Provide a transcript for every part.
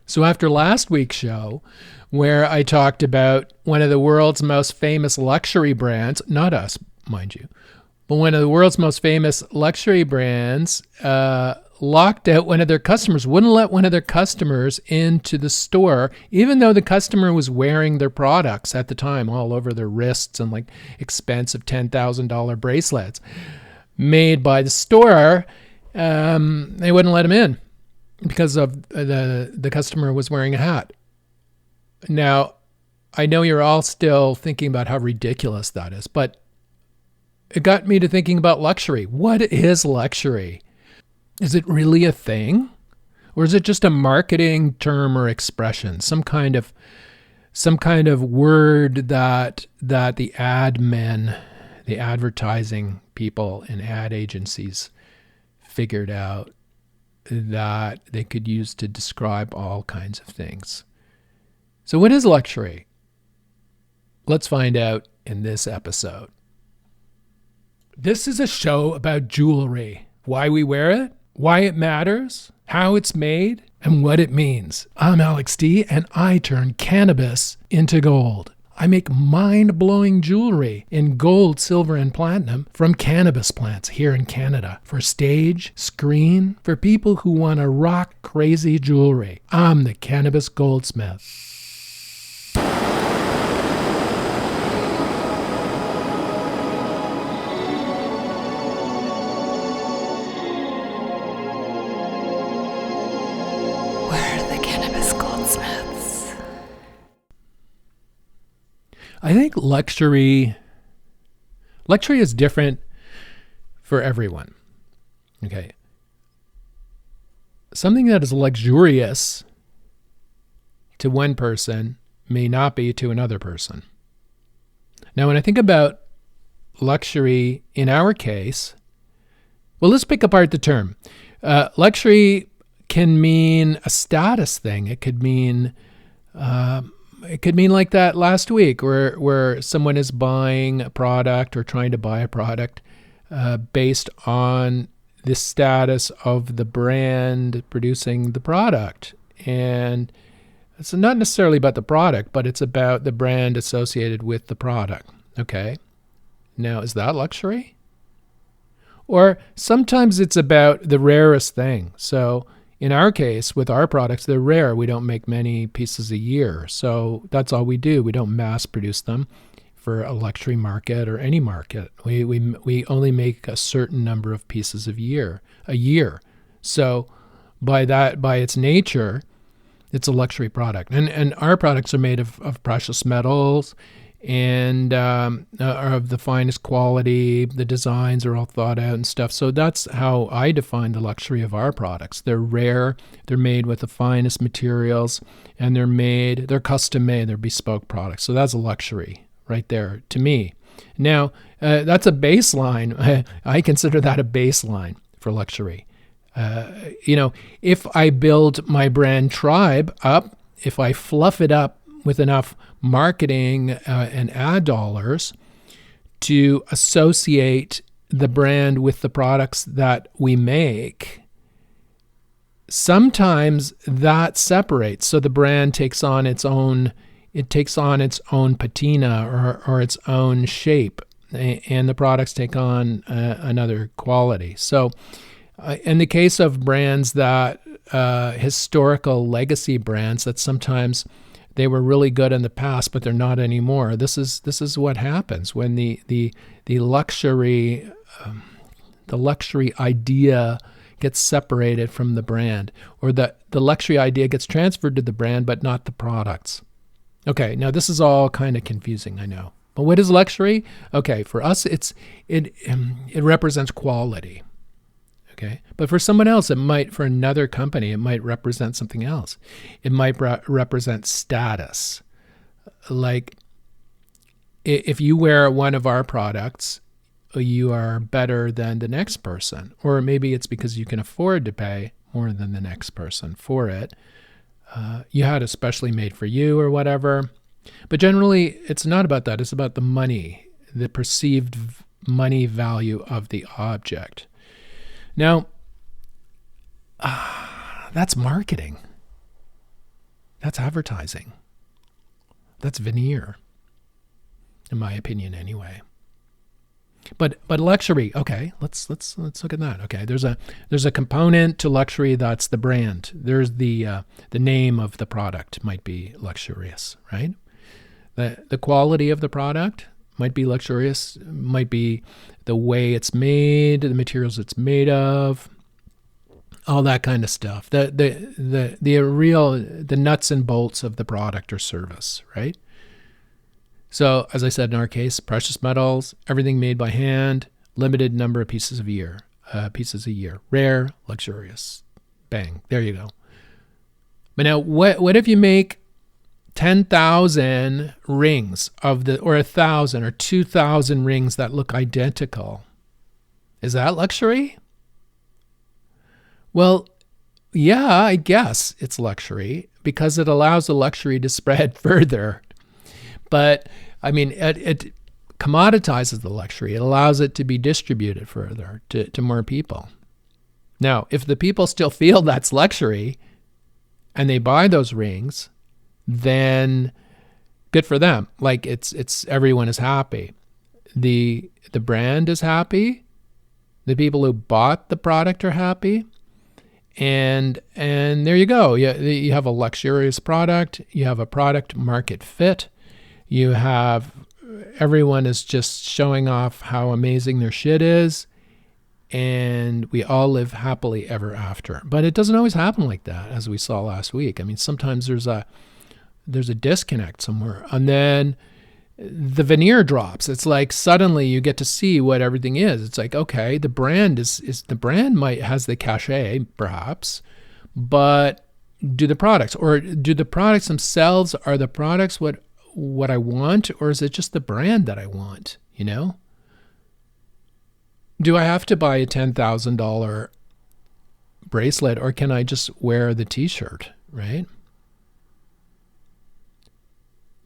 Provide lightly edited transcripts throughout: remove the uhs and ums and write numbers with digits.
So after last week's show, where I talked about one of the world's most famous luxury brands, not us, mind you, but one of the world's most famous luxury brands locked out one of their customers, wouldn't let one of their customers into the store, even though the customer was wearing their products at the time all over their wrists and like expensive $10,000 bracelets made by the store. They wouldn't let him in because of the customer was wearing a hat. Now, I know you're all still thinking about how ridiculous that is, but it got me to thinking about luxury. What is luxury? Is it really a thing? Or is it just a marketing term or expression? Some kind of word that the ad men, the advertising people and ad agencies figured out that they could use to describe all kinds of things. So what is luxury? Let's find out in this episode. This is a show about jewelry, why we wear it, why it matters, how it's made, and what it means. I'm Alex D, and I turn cannabis into gold. I make mind-blowing jewelry in gold, silver, and platinum from cannabis plants here in Canada for stage, screen, for people who want to rock crazy jewelry. I'm the Cannabis Goldsmith. I think luxury is different for everyone. Okay. Something that is luxurious to one person may not be to another person. Now, when I think about luxury in our case, well, let's pick apart the term. Luxury can mean a status thing. It could mean like that last week where someone is buying a product or trying to buy a product based on the status of the brand producing the product. And it's not necessarily about the product, but it's about the brand associated with the product. Okay. Now, is that luxury? Or sometimes it's about the rarest thing. So in our case, with our products, they're rare. We don't make many pieces a year. So that's all we do. We don't mass produce them for a luxury market or any market. We only make a certain number of pieces a year. So by its nature, it's a luxury product. And our products are made of precious metals and are of the finest quality. The designs are all thought out and stuff. So that's how I define the luxury of our products. They're rare, they're made with the finest materials, and they're custom made, they're bespoke products. So that's a luxury right there to me. Now, that's a baseline. I consider that a baseline for luxury. If I build my brand tribe up, if I fluff it up with enough marketing and ad dollars to associate the brand with the products that we make, sometimes that separates. So the brand takes on its own patina or its own shape, and the products take on another quality. So in the case of brands that historical legacy brands that sometimes they were really good in the past, but they're not anymore. This is what happens when the luxury idea gets separated from the brand, or the luxury idea gets transferred to the brand, but not the products. Okay, now this is all kind of confusing, I know. But what is luxury? Okay, for us, it represents quality. Okay, but for someone else, for another company, it might represent something else. It might represent status. Like if you wear one of our products, you are better than the next person. Or maybe it's because you can afford to pay more than the next person for it. You had it specially made for you or whatever. But generally, it's not about that. It's about the money, the perceived money value of the object. Now, that's marketing. That's advertising. That's veneer, in my opinion, anyway. But luxury, okay, let's look at that. Okay, there's a component to luxury that's the brand. There's the name of the product might be luxurious, right? The quality of the product might be luxurious, might be the way it's made, the materials it's made of, all that kind of stuff. The nuts and bolts of the product or service, right? So, as I said, in our case, precious metals, everything made by hand, limited number of pieces a year, rare, luxurious, bang, there you go. But now, what if you make 10,000 rings or 1,000 or 2,000 rings that look identical? Is that luxury? Well, yeah, I guess it's luxury because it allows the luxury to spread further. But I mean, it commoditizes the luxury. It allows it to be distributed further to more people. Now, if the people still feel that's luxury and they buy those rings, then good for them. Like it's everyone is happy. The brand is happy. The people who bought the product are happy. And there you go. You have a luxurious product. You have a product market fit. You have everyone is just showing off how amazing their shit is. And we all live happily ever after. But it doesn't always happen like that, as we saw last week. I mean, sometimes there's a disconnect somewhere. And then the veneer drops. It's like suddenly you get to see what everything is. It's like, okay, the brand has the cachet perhaps, but do the products themselves, are the products what I want, or is it just the brand that I want, you know? Do I have to buy a $10,000 bracelet, or can I just wear the t-shirt, right?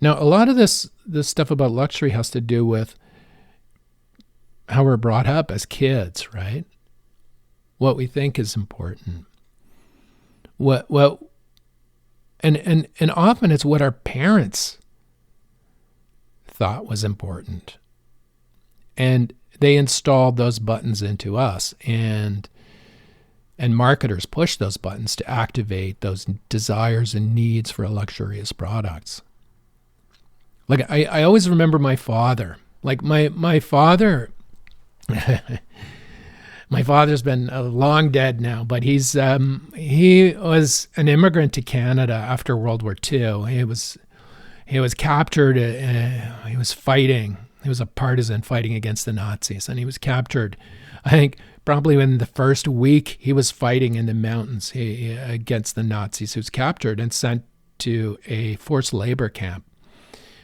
Now, a lot of this stuff about luxury has to do with how we're brought up as kids, right? What we think is important. And often it's what our parents thought was important. And they installed those buttons into us, and marketers push those buttons to activate those desires and needs for luxurious products. Like I always remember my father. Like my father, my father's been long dead now, but he was an immigrant to Canada after World War II. He was captured. He was fighting. He was a partisan fighting against the Nazis, and he was captured. I think probably in the first week he was fighting in the mountains against the Nazis. He was captured and sent to a forced labor camp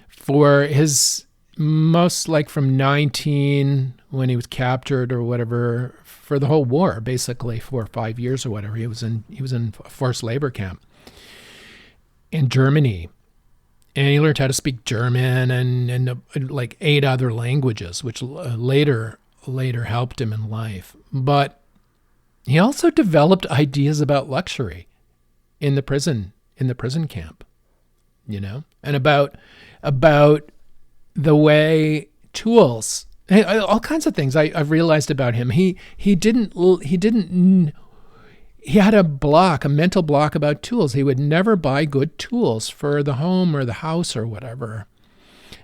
for his from 19 when he was captured or whatever, for the whole war, basically 4 or 5 years or whatever. He was in a forced labor camp in Germany. And he learned how to speak German and like 8 other languages, which later helped him in life. But he also developed ideas about luxury in the prison camp, you know, and about the way tools, all kinds of things I've realized about him. He had a mental block about tools. He would never buy good tools for the home or the house or whatever.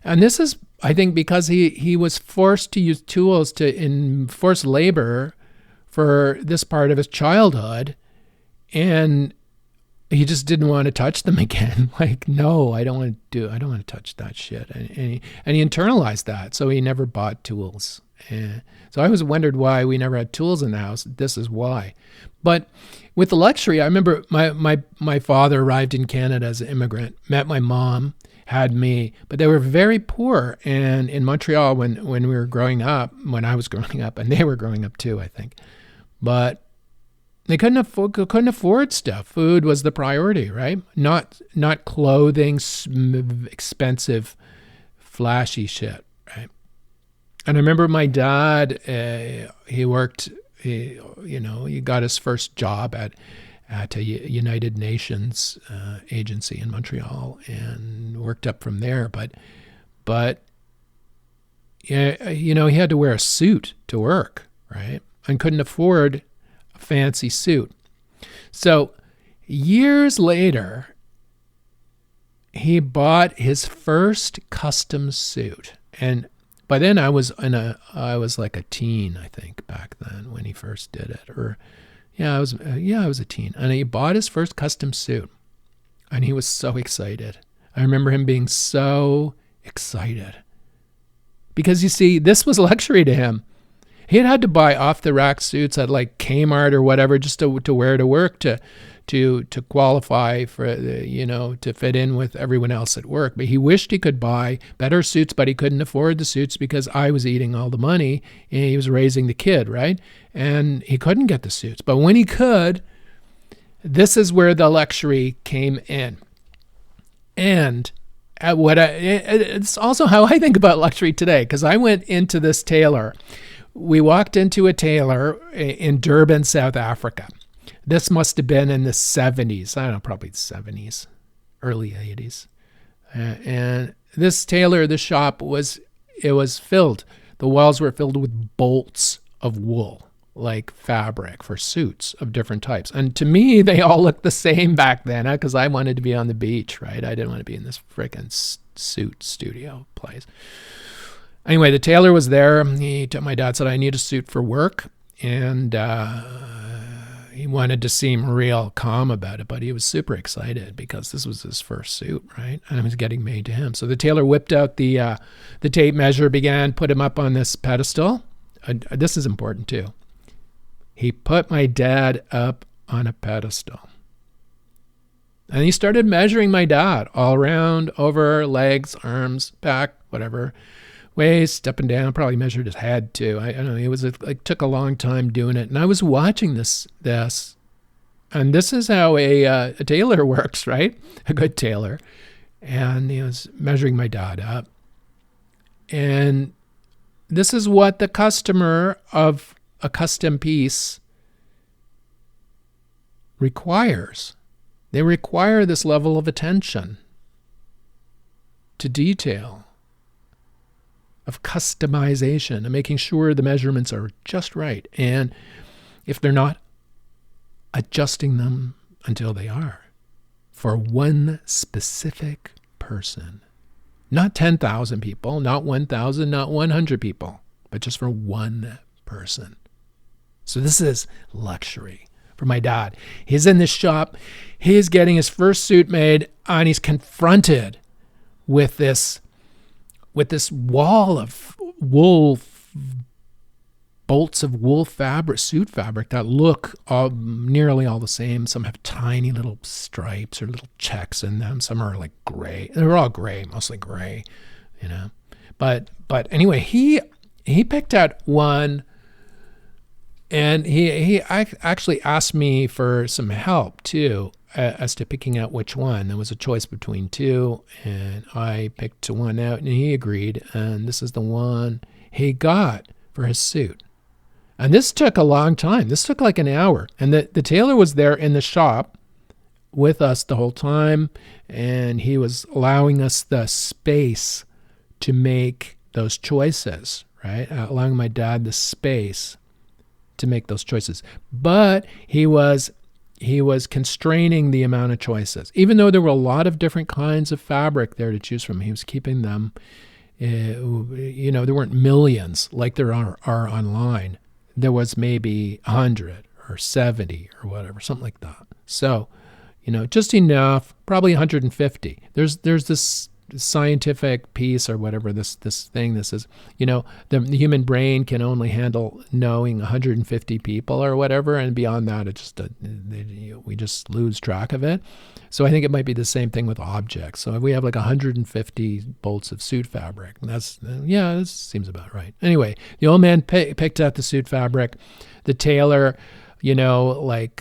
And this is, I think, because he was forced to use tools in forced labor for this part of his childhood, and he just didn't want to touch them again. Like, no, I don't want to touch that shit. And he internalized that, so he never bought tools. So I always wondered why we never had tools in the house. This is why. But with the luxury, I remember my father arrived in Canada as an immigrant, met my mom, had me, but they were very poor. And in Montreal, when we were growing up, when I was growing up, and they were growing up too, I think, but they couldn't afford stuff. Food was the priority, right? Not clothing, expensive, flashy shit, right? And I remember my dad. He got his first job at a United Nations agency in Montreal and worked up from there. But he had to wear a suit to work, right? And couldn't afford a fancy suit. So years later, he bought his first custom suit. And by then I was like a teen, I think, back then when he first did it. I was a teen. And he bought his first custom suit. And he was so excited. I remember him being so excited. Because you see, this was luxury to him. He had to buy off-the-rack suits at like Kmart or whatever just to wear to work to qualify for to fit in with everyone else at work. But he wished he could buy better suits, but he couldn't afford the suits because I was eating all the money and he was raising the kid, right? And he couldn't get the suits. But when he could, this is where the luxury came in. And it's also how I think about luxury today, because I went into this tailor. We walked into a tailor in Durban, South Africa. This must have been in the 70s. I don't know, probably the 70s, early 80s. And this tailor, the shop was filled. The walls were filled with bolts of wool, like fabric for suits of different types. And to me, they all looked the same back then, because I wanted to be on the beach, right? I didn't want to be in this frickin' suit studio place. Anyway, the tailor was there. My dad said, I need a suit for work. And he wanted to seem real calm about it, but he was super excited because this was his first suit, right? And it was getting made to him. So the tailor whipped out the tape measure, put him up on this pedestal. This is important too. He put my dad up on a pedestal. And he started measuring my dad all around, over, legs, arms, back, whatever. Waist, up and down, probably measured his head too. I don't know. It was took a long time doing it. And I was watching this. And this is how a tailor works, right? A good tailor. And he was measuring my dad up. And this is what the customer of a custom piece requires. They require this level of attention to detail, of customization and making sure the measurements are just right. And if they're not, adjusting them until they are for one specific person. Not 10,000 people, not 1,000, not 100 people, but just for one person. So this is luxury for my dad. He's in this shop. He's getting his first suit made, and he's confronted with this wall of wool, bolts of wool fabric, suit fabric that look nearly all the same. Some have tiny little stripes or little checks in them. Some are like gray. They're all gray, mostly gray, But anyway, he picked out one, and he actually asked me for some help too, as to picking out which one. There was a choice between two, and I picked one out, and he agreed, and this is the one he got for his suit. And this took a long time. This took like an hour. And the tailor was there in the shop with us the whole time, and he was allowing us the space to make those choices, right? Allowing my dad the space to make those choices. But he was constraining the amount of choices. Even though there were a lot of different kinds of fabric there to choose from, he was keeping them, there weren't millions like there are online. There was maybe 100 or 70 or whatever, something like that. So, just enough, probably 150. There's this scientific piece or whatever, this thing, this is, the human brain can only handle knowing 150 people or whatever, and beyond that, we just lose track of it. So I think it might be the same thing with objects. So if we have like 150 bolts of suit fabric, this seems about right. Anyway, the old man picked out the suit fabric. The tailor,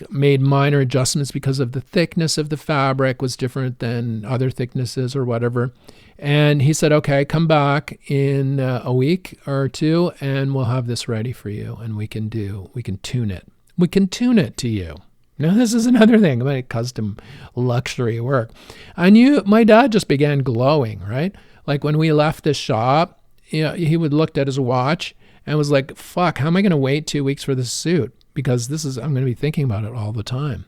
made minor adjustments because of the thickness of the fabric was different than other thicknesses or whatever. And he said, okay, come back in a week or two and we'll have this ready for you, and we can tune it. We can tune it to you. Now, this is another thing about custom luxury work. My dad just began glowing, right? Like when we left the shop, he would look at his watch and was like, fuck, how am I going to wait 2 weeks for this suit? Because I'm going to be thinking about it all the time.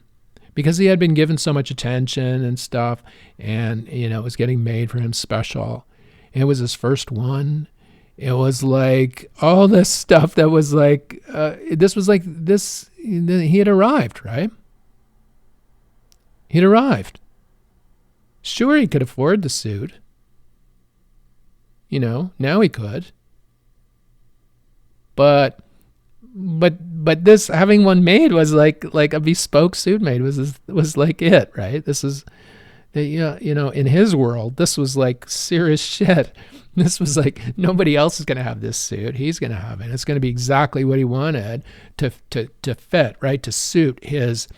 Because he had been given so much attention and stuff, and, it was getting made for him special. It was his first one. It was like all this stuff that was like, he had arrived, right? He'd arrived. Sure, he could afford the suit. Now he could. But this, having one made was like a bespoke suit made was like it, right? This is, in his world, this was like serious shit. This was like, nobody else is going to have this suit. He's going to have it. It's going to be exactly what he wanted to fit, right? To suit his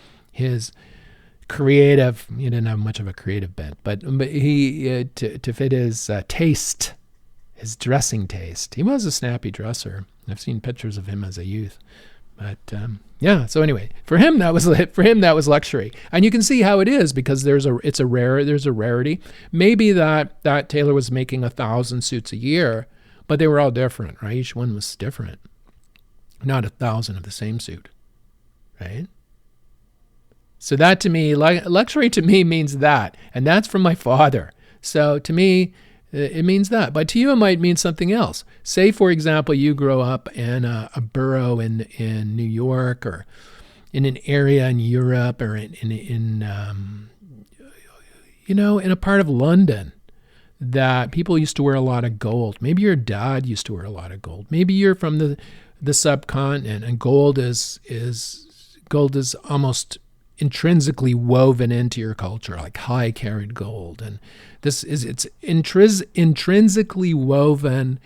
creative. He didn't have much of a creative bent, but he to fit his taste, his dressing taste. He was a snappy dresser. I've seen pictures of him as a youth. But so anyway, for him that was luxury, and you can see how it is because there's a rarity. Maybe that tailor was making 1,000 suits a year, but they were all different, right? Each one was different, not 1,000 of the same suit, right? So that to me, luxury to me means that, and that's from my father. So to me, it means that. But to you, it might mean something else. Say, for example, you grow up in a borough in New York, or in an area in Europe, or in a part of London that people used to wear a lot of gold. Maybe your dad used to wear a lot of gold. Maybe you're from the subcontinent, and gold is almost intrinsically woven into your culture, like high carat gold, and it's intrinsically woven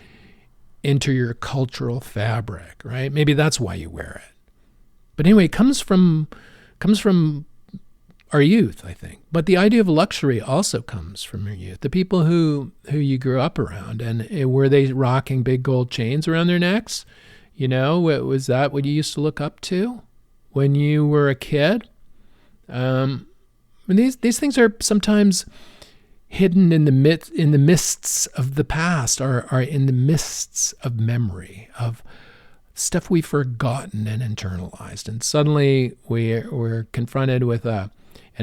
into your cultural fabric, right? Maybe that's why you wear it. But anyway, it comes from our youth, I think. But the idea of luxury also comes from your youth. The people who you grew up around, and were they rocking big gold chains around their necks? Was that what you used to look up to when you were a kid? These things are sometimes hidden in the mists of the past, are in the mists of memory, of stuff we've forgotten and internalized. And suddenly we're confronted with an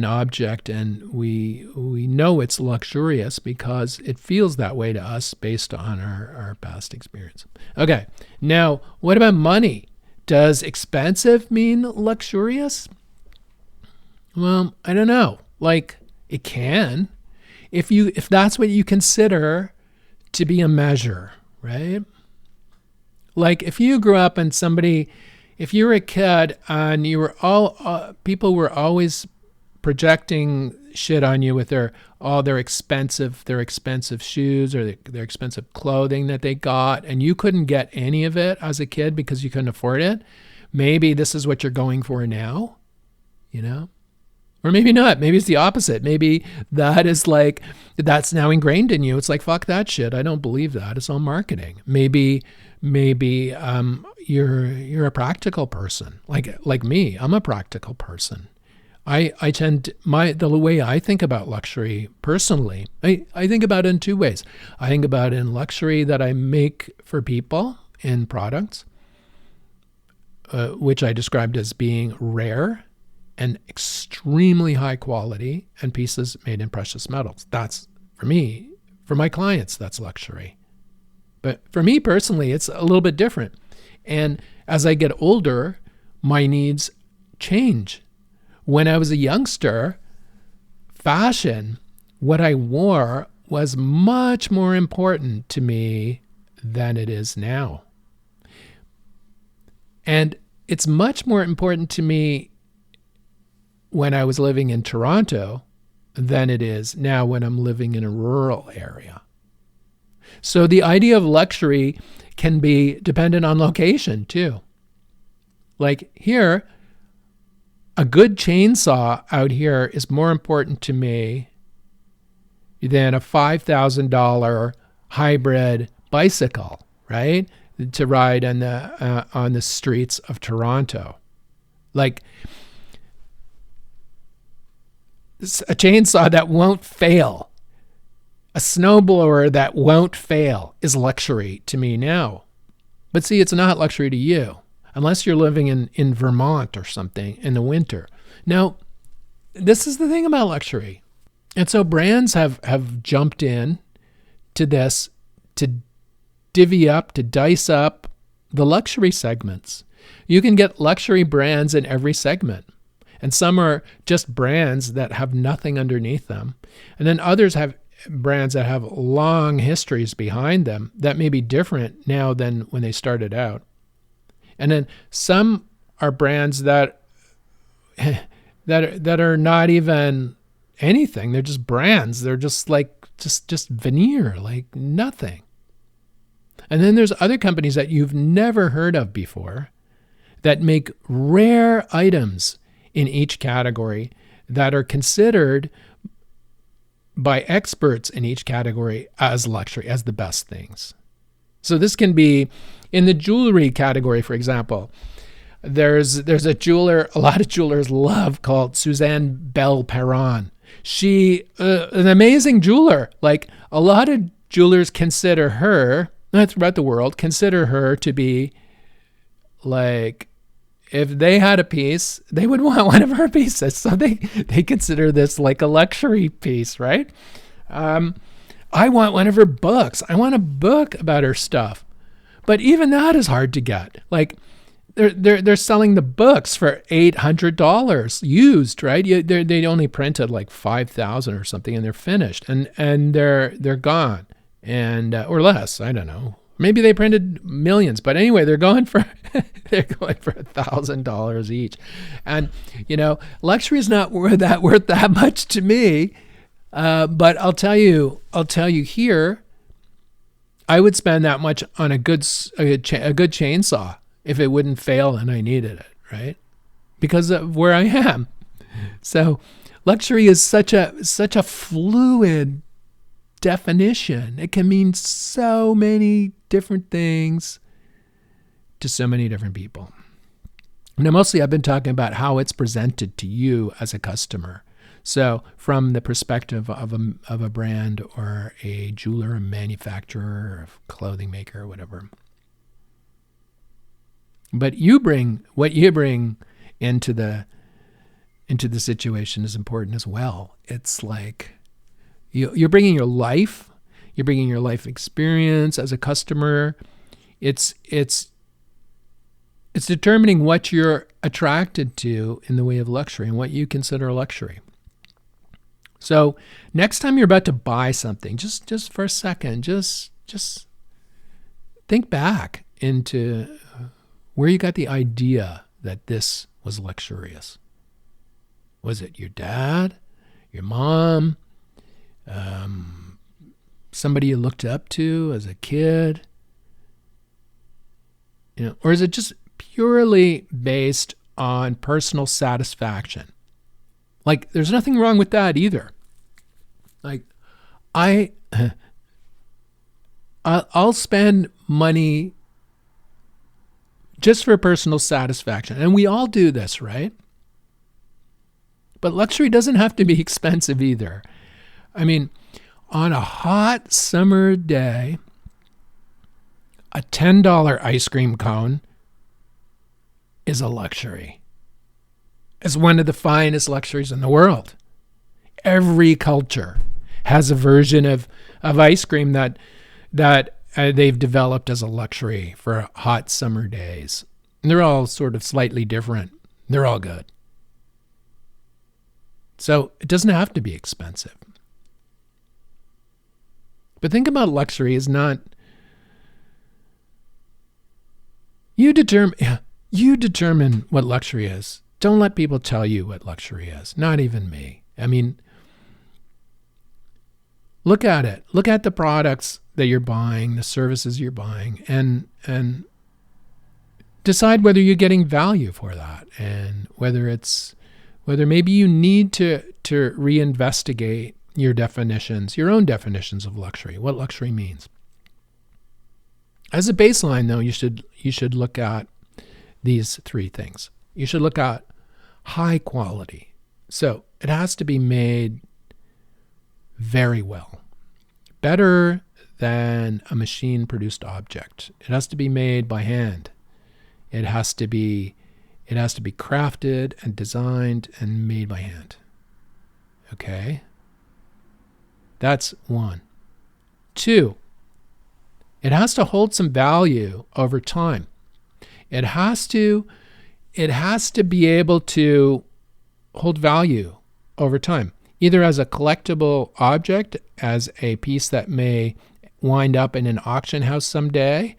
object, and we know it's luxurious because it feels that way to us based on our past experience. Okay, now what about money? Does expensive mean luxurious? Well, I don't know. Like, it can, if that's what you consider to be a measure, right? Like, if you grew up and if you were a kid and you were people were always projecting shit on you with their expensive shoes or their expensive clothing that they got, and you couldn't get any of it as a kid because you couldn't afford it, maybe this is what you're going for now, Or maybe not. Maybe it's the opposite. Maybe that's now ingrained in you. It's like, fuck that shit. I don't believe that. It's all marketing. Maybe you're a practical person. Like me, I'm a practical person. The way I think about luxury personally, I think about it in two ways. I think about it in luxury that I make for people in products, which I described as being rare and extremely high quality, and pieces made in precious metals. That's, for me, for my clients, that's luxury. But for me personally, it's a little bit different. And as I get older, my needs change. When I was a youngster, fashion, what I wore, was much more important to me than it is now. And it's much more important to me when I was living in Toronto than it is now when I'm living in a rural area. So the idea of luxury can be dependent on location too. Like here, a good chainsaw out here is more important to me than a $5,000 hybrid bicycle, right? To ride on the streets of Toronto. Like, a chainsaw that won't fail, a snowblower that won't fail is luxury to me now. But see, it's not luxury to you unless you're living in Vermont or something in the winter. Now, this is the thing about luxury. And so brands have jumped in to this to divvy up, to dice up the luxury segments. You can get luxury brands in every segment. And some are just brands that have nothing underneath them. And then others have brands that have long histories behind them that may be different now than when they started out. And then some are brands that are not even anything. They're just brands. They're just like just veneer, like nothing. And then there's other companies that you've never heard of before that make rare items in each category that are considered by experts in each category as luxury, as the best things. So this can be in the jewelry category, for example. There's a jeweler a lot of jewelers love called Suzanne Belperron. She an amazing jeweler. Like a lot of jewelers consider her, throughout the world, consider her to be like, if they had a piece, they would want one of her pieces. So they consider this like a luxury piece, right? I want one of her books. I want a book about her stuff. But even that is hard to get. Like they're selling the books for $800 used, right? They only printed like 5,000 or something, and they're finished, and they're gone, and or less. I don't know. Maybe they printed millions, but anyway, they're going for $1,000 each, and luxury is not worth that much to me. But I'll tell you here, I would spend that much on a good chainsaw if it wouldn't fail and I needed it, right? Because of where I am. So luxury is such a fluid definition. It can mean so many different things to so many different people. Now, mostly I've been talking about how it's presented to you as a customer. So from the perspective of a brand or a jeweler, a manufacturer, a clothing maker, or whatever. But what you bring into the situation is important as well. It's like you're bringing your life, you're bringing your life experience as a customer. It's determining what you're attracted to in the way of luxury and what you consider luxury. So next time you're about to buy something, just for a second, just think back into where you got the idea that this was luxurious. Was it your dad, your mom, somebody you looked up to as a kid? Or is it just purely based on personal satisfaction? Like, there's nothing wrong with that either. Like, I'll spend money just for personal satisfaction. And we all do this, right? But luxury doesn't have to be expensive either. I mean, on a hot summer day, a $10 ice cream cone is a luxury. It's one of the finest luxuries in the world. Every culture has a version of ice cream that they've developed as a luxury for hot summer days. And they're all sort of slightly different. They're all good. So it doesn't have to be expensive. But think about luxury is not... You determine what luxury is. Don't let people tell you what luxury is. Not even me. I mean, look at it. Look at the products that you're buying, the services you're buying, and decide whether you're getting value for that, and whether maybe you need to reinvestigate your own definitions of luxury, what luxury means. As a baseline, though, you should look at these three things. You should look at high quality. So it has to be made very well. Better than a machine-produced object. It has to be made by hand. It has to be crafted and designed and made by hand. Okay? That's one. Two, it has to hold some value over time. It has to be able to hold value over time, either as a collectible object, as a piece that may wind up in an auction house someday,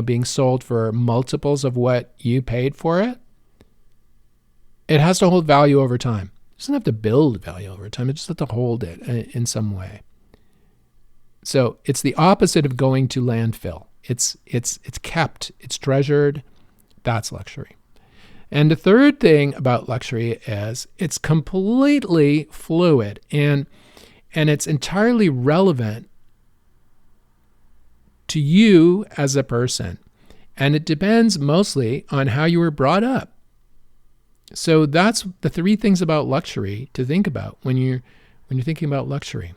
being sold for multiples of what you paid for it. It has to hold value over time. It doesn't have to build value over time. It just has to hold it in some way. So it's the opposite of going to landfill. It's kept, it's treasured. That's luxury. And the third thing about luxury is it's completely fluid and it's entirely relevant to you as a person. And it depends mostly on how you were brought up. So that's the three things about luxury to think about when you're thinking about luxury.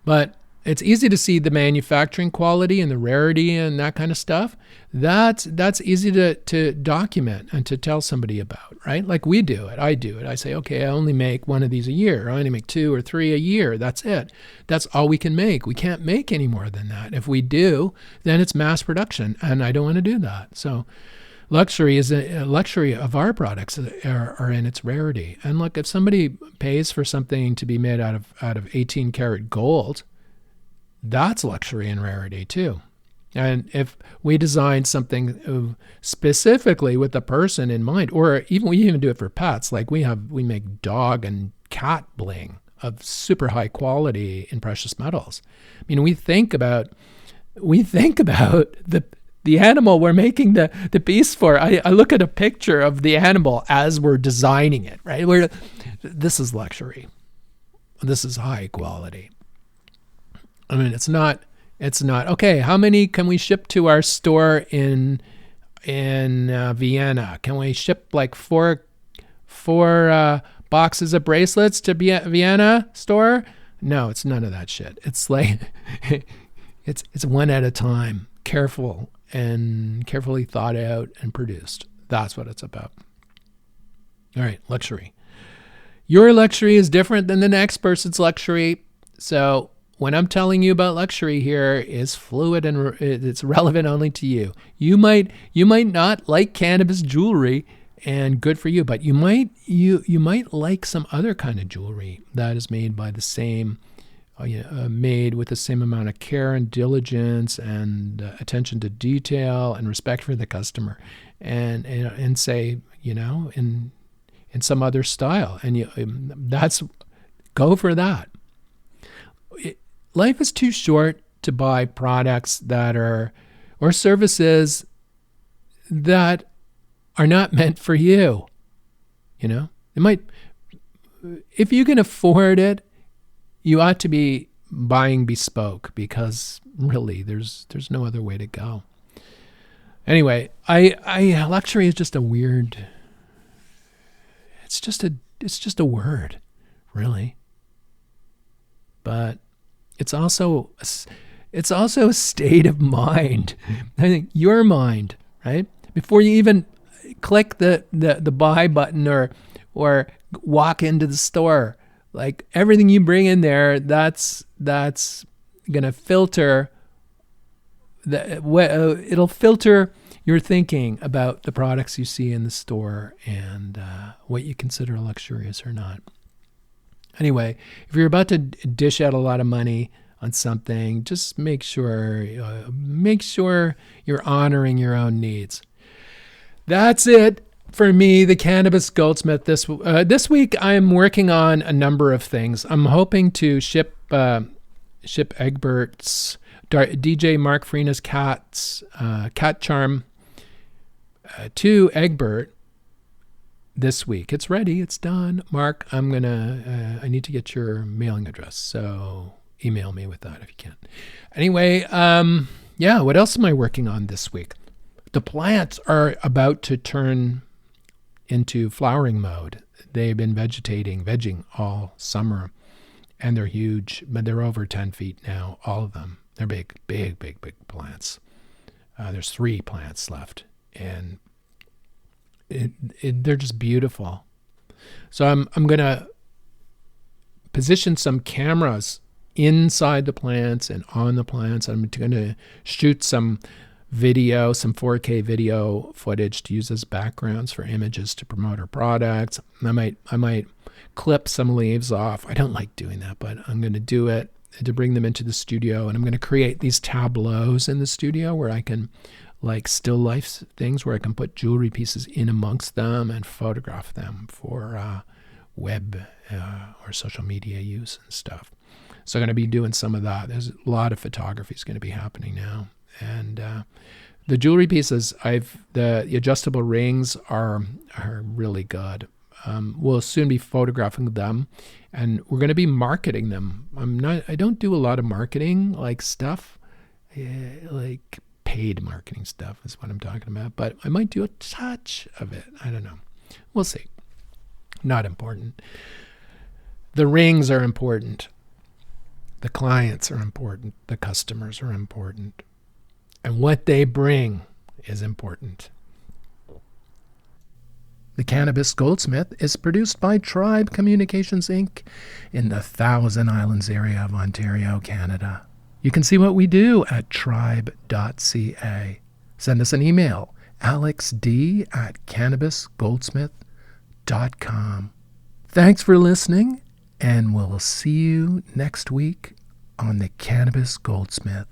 But it's easy to see the manufacturing quality and the rarity and that kind of stuff. That's easy to document and to tell somebody about, right? Like we do it. I do it. I say, okay, I only make one of these a year. I only make 2 or 3 a year. That's it. That's all we can make. We can't make any more than that. If we do, then it's mass production, and I don't want to do that. So luxury of our products are in its rarity. And look, if somebody pays for something to be made out of 18 karat gold, that's luxury and rarity too. And if we design something specifically with the person in mind, or we even do it for pets, like we make dog and cat bling of super high quality in precious metals. I mean, we think about the animal we're making the piece for. I look at a picture of the animal as we're designing it, right? This is luxury. This is high quality. I mean, it's not, okay, how many can we ship to our store in Vienna? Can we ship like four boxes of bracelets to Vienna store? No, it's none of that shit. It's like, it's one at a time, carefully thought out and produced. That's what it's about. All right, luxury. Your luxury is different than the next person's luxury. So when I'm telling you about luxury here, is fluid and it's relevant only to you. You might not like cannabis jewelry, and good for you, but you might like some other kind of jewelry that is made by the same, made with the same amount of care and diligence and attention to detail and respect for the customer, and say, in some other style, and go for that. Life is too short to buy products or services that are not meant for you. It might, if you can afford it, you ought to be buying bespoke, because really there's no other way to go. Anyway, luxury is just a weird, it's just a word, really. But it's also a state of mind. I think your mind, right? Before you even click the buy button or walk into the store, like everything you bring in there, that's gonna filter. It'll filter your thinking about the products you see in the store and what you consider luxurious or not. Anyway, if you're about to dish out a lot of money on something, just make sure you're honoring your own needs. That's it for me, the Cannabis Goldsmith. This week, I'm working on a number of things. I'm hoping to ship Egbert's DJ Mark Farina's cat charm to Egbert this week. It's ready. It's done. Mark, I need to get your mailing address. So email me with that if you can. Anyway, what else am I working on this week? The plants are about to turn into flowering mode. they've been vegging all summer, and they're huge, but they're over 10 feet now, all of them. They're big plants. There's 3 plants left, and they're just beautiful. So I'm going to position some cameras inside the plants and on the plants. I'm going to shoot some video, some 4K video footage to use as backgrounds for images to promote our products. I might clip some leaves off. I don't like doing that, but I'm going to do it to bring them into the studio. And I'm going to create these tableaus in the studio where I can, like still life things, where I can put jewelry pieces in amongst them and photograph them for web or social media use and stuff. So I'm going to be doing some of that. There's a lot of photography is going to be happening now. And the jewelry pieces, the adjustable rings are really good. We'll soon be photographing them, and we're going to be marketing them. I don't do a lot of marketing like stuff, like paid marketing stuff is what I'm talking about. But I might do a touch of it. I don't know. We'll see. Not important. The rings are important. The clients are important. The customers are important. And what they bring is important. The Cannabis Goldsmith is produced by Tribe Communications, Inc. in the Thousand Islands area of Ontario, Canada. You can see what we do at tribe.ca. Send us an email, alexd@cannabisgoldsmith.com. Thanks for listening, and we'll see you next week on the Cannabis Goldsmith.